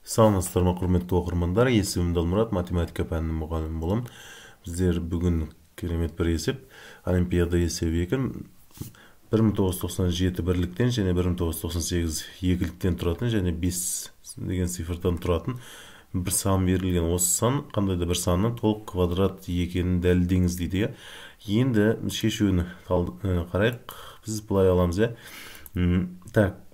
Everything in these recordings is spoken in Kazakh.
Саламатсыздар ма, құрметті оқырмандар? Есімім Далмұрат, математика пәнінің мұғалімі боламын. Біздер бүгін керемет бір есеп, олимпиада есебі екен. 1997 бірліктен және 1998 екіліктен тұратын және 5 деген цифрдан тұратын бір сан берілген. Осы сан қандай да бір санның толық квадрат екенін дәлелдеңіз дейді. Енді шешуін қарайық. Біз былай аламыз. Так,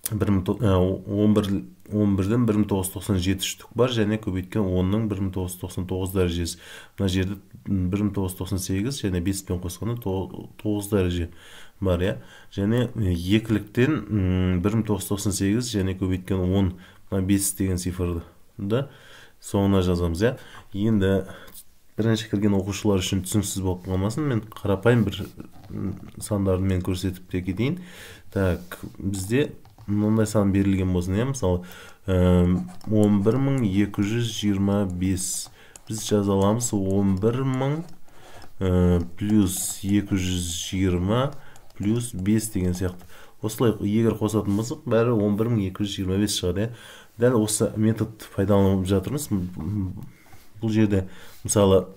11-ден 1997 штук бар, және көбейткен 10-ның 1999 дәрежесі. Мына жерде 1998 және 5-пен қосқанда 9 дәреже бар, және екіліктен 1998 және көбейткен 10, мына 5 деген цифрды соңына жазамыз. Енді бірінші кірген оқушылар үшін түсініксіз болып қалмасын, мен қарапайым бір сандарды мен көрсетіп те кетейін. Так, бізде мынандай сан берілген болсын, мысалы 11225. Біз жаза аламыз 11000 плюс 220 плюс 5 деген сияқты. Осылай егер қосатын болсақ, бәрі 11225 шығады. Дәл осы метод пайдаланып жатырмыз. Бұл жерде мысалы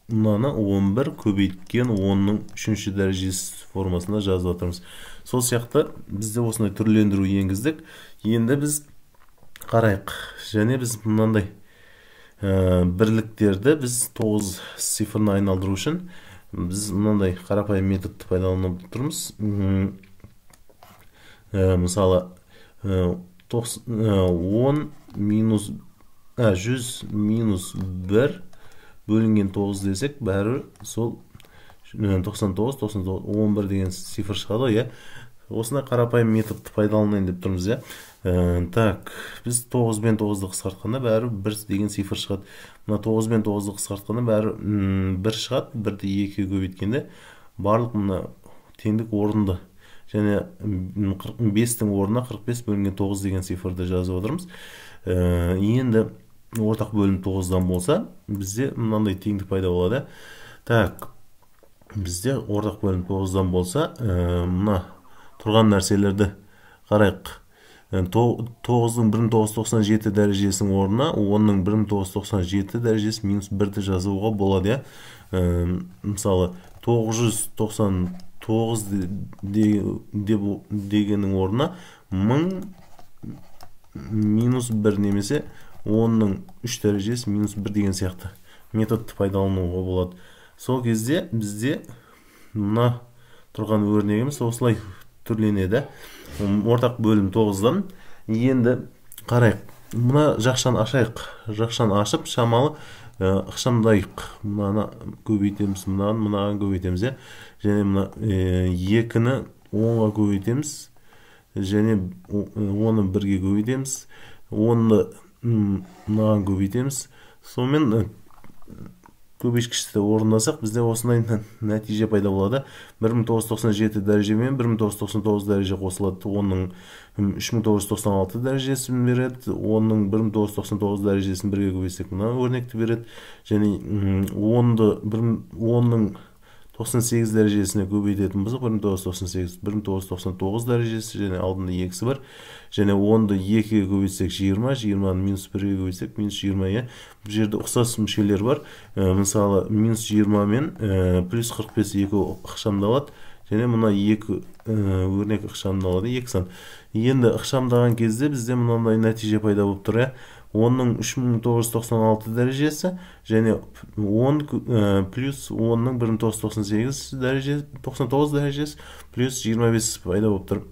мынаны 11 көбейткен 10-ның 3-ші дәрежесі формасында жазып жатырмыз. Сол сияқты бізде осындай түрлендіру енгіздік. Енді біз қарайық. Және біз мынандай бірліктерді біз 9 цифрына айналдыру үшін біз мынандай қарапайым методты пайдаланып тұрмыз. Мысалы 100 минус 1 бөлінген 9 десек, бәрі сол 99, 11 деген цифр шығады. Осына қарапайым методты пайдаланайын деп тұрмыз. Так, біз 9 бен 9-ды қысқартқанда бәрі 1 деген цифр шығады. Мына 9 бен 9-ды қысқартқанда бәрі 1 шығады. 1-ді 2-ге көбейткенде барлық мына теңдік орынды. Және 5-тің орнына 45 бөлінген 9 деген цифрды жазып отырмыз. Енді ортақ бөлім 9-дан болса, бізде мынандай теңдік пайда болады. Так, бізде ортақ бөлім 9-дан болса, мына тұрған нәрселерді қарайық. 9-ның 1997 дәрежесінің орнына 10-ның 1997 дәрежесі минус 1-ді жазуға болады. Мысалы 999 дегеннің орнына 1000 минус 1 немесе 10-ның 3 дәрежесі минус 1 деген сияқты методты пайдалануға болады. Сол кезде бізде мына тұрған өрнегіміз осылай түрленеді. Ортақ бөлім 9-дан. Енді қарайық. Мына жақшаны ашайық. Жақшаны ашып, шамалы ықшамдайық. Мынаны көбейтеміз, мынаған көбейтеміз. Және мына 2-ні 10-ға көбейтеміз. Және 10-ны 1-ге көбейтеміз. 10-ны мынаған көбейтеміз. Сонымен көбейткішті орындасақ, бізде осындай нәтиже пайда болады. 1997 дәреже мен 1999 дәреже қосылады. 10-ның 3996 дәрежесін береді. 10-ның 1999 дәрежесін 1-ге көбейтсек, мына өрнекті береді. Және 10-ның 98 дәрежесіне көбейтетін болсақ, 1999 дәрежесі және алдында 2-сі бар. Және 10-ды 2-ге көбейтсек 20, 20-ны минус 1-ге көбейтсек минус 20. Бұл жерде ұқсас мүшелер бар. Мысалы, минус 20 мен плюс 45 екі ықшамдалады. Және мұна 2 өрнек ықшамдалады, 2 сан. Енді ықшамдаған кезде бізде мұндай нәтиже пайда болып тұр. 10-ның 3996 дәрежесі және 10 плюс 10-ның 1998 дәрежесі плюс 25 пайда болып тұр.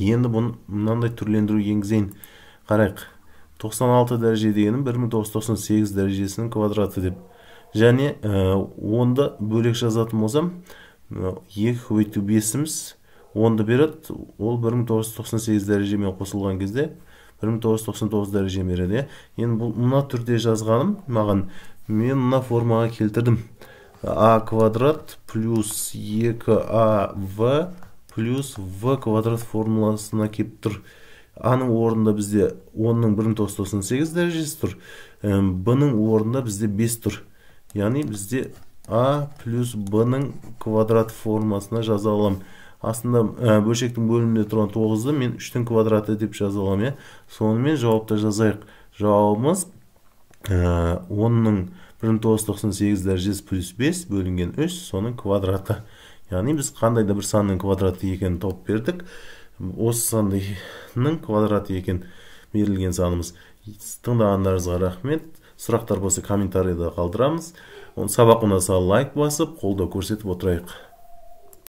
Енді мұндай түрлендіру енгізейін. Қарайық. 96 дәреже дегенім 1998 дәрежесінің квадраты деп. Және 10-ды бөлек жазатын болсам, 2 көбейту 5-іміз 10-ды береді. Ол 1998 дәрежемен қосылған кезде 1999 дәреже береді. Енді мұна түрде жазғаным маған, мен мұна формаға келтірдім. А квадрат плюс 2АВ плюс В квадрат формуласына кеп тұр. А-ның орында бізде 10-ның 1998 дәрежесі тұр. Б-ның орында бізде 5 тұр. Яғни бізде А плюс Б-ның квадрат формасына жаза алам. астында бөлшектің бөлімінде тұрған 9-ды мен 3-тің квадраты деп жаза аламын, сонымен жауапта жазайық. Жауабымыз 10-ның 1,98 дәрежесі плюс 5 бөлінген 3, соның квадраты. Яғни біз қандай да бір санның квадраты екенін тауып бердік. Осы санның квадраты екен берілген санымыз. Тыңдағандарыңызға рахмет. Сұрақтар болса комментарийда қалдырамыз. Сабақ ұнаса лайк басып, қолдау көрсетіп отырайық.